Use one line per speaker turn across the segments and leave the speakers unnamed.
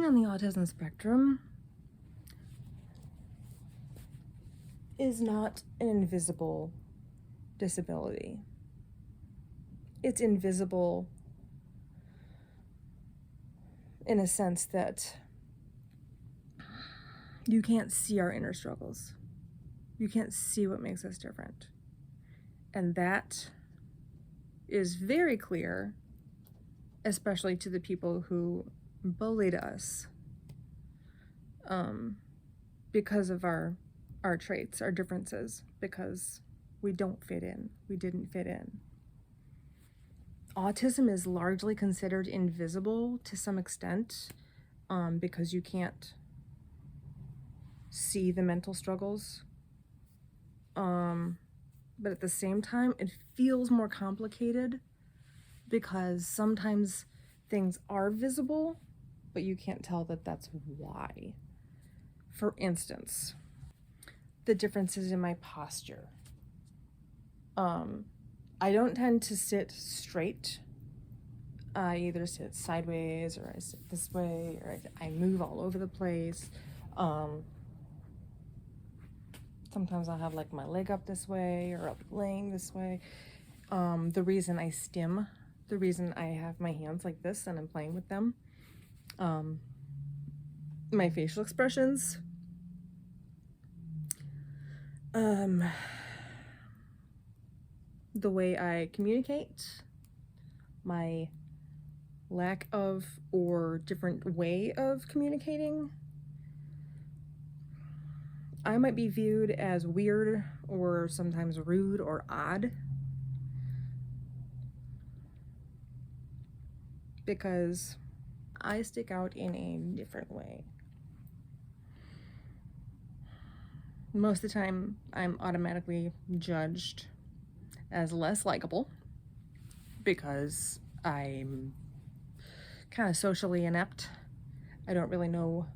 Being on the autism spectrum is not an invisible disability. It's invisible in a sense that you can't see our inner struggles. You can't see what makes us different. And that is very clear, especially to the people who bullied us because of our traits, our differences, because we don't fit in. We didn't fit in. Autism is largely considered invisible to some extent because you can't see the mental struggles. But at the same time, it feels more complicated because sometimes things are visible, but you can't tell that that's why. For instance, the differences in my posture. I don't tend to sit straight. I either sit sideways or I sit this way or I move all over the place. Sometimes I'll have like my leg up this way or I'll be laying this way. The reason I stim, the reason I have my hands like this and I'm playing with them, my facial expressions, the way I communicate, my lack of or different way of communicating. I might be viewed as weird or sometimes rude or odd because I stick out in a different way. Most of the time, I'm automatically judged as less likable because I'm kind of socially inept. I don't really know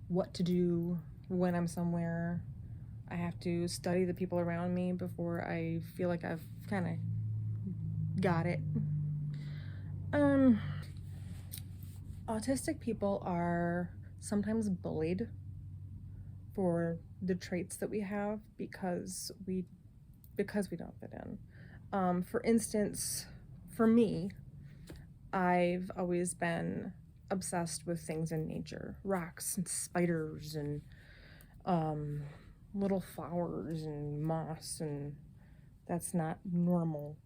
what to do when I'm somewhere. I have to study the people around me before I feel like I've kind of got it. Autistic people are sometimes bullied for the traits that we have because we don't fit in. For instance, for me, I've always been obsessed with things in nature, rocks and spiders and little flowers and moss, and that's not normal.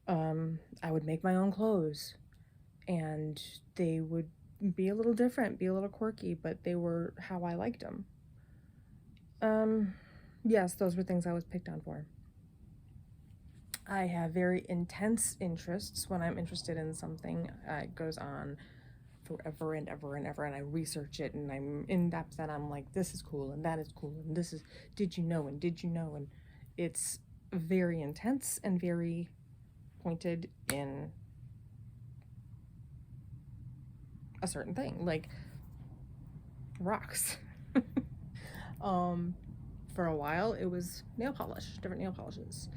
I would make my own clothes and they would be a little different, be a little quirky, but they were how I liked them. Yes, those were things I was picked on for. I have very intense interests. When I'm interested in something, it goes on forever and ever and ever, and I research it and I'm in depth and I'm like, this is cool and that is cool and this is, did you know, and it's very intense and very pointed in a certain thing, like rocks. For a while it was nail polish, different nail polishes.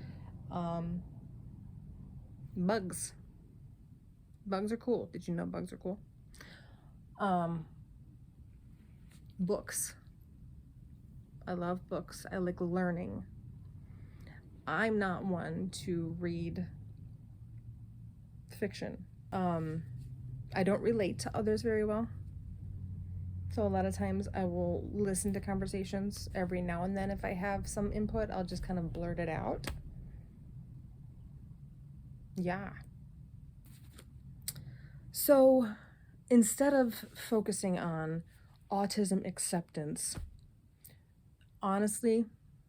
Bugs are cool. Did you know bugs are cool? Books. I love books. I like learning. I'm not one to read fiction. I don't relate to others very well. So a lot of times I will listen to conversations every now and then. If I have some input, I'll just kind of blurt it out. Yeah. So instead of focusing on autism acceptance, honestly,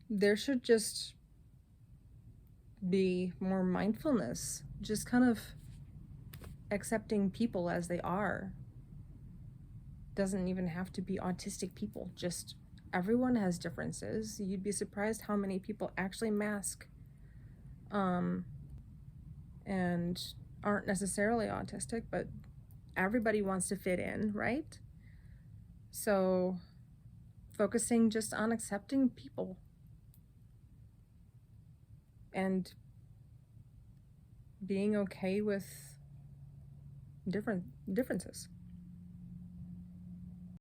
there should just be more mindfulness, just kind of accepting people as they are. Doesn't even have to be autistic people, just everyone has differences. You'd be surprised how many people actually mask and aren't necessarily autistic, but everybody wants to fit in, right? So focusing just on accepting people and being okay with differences.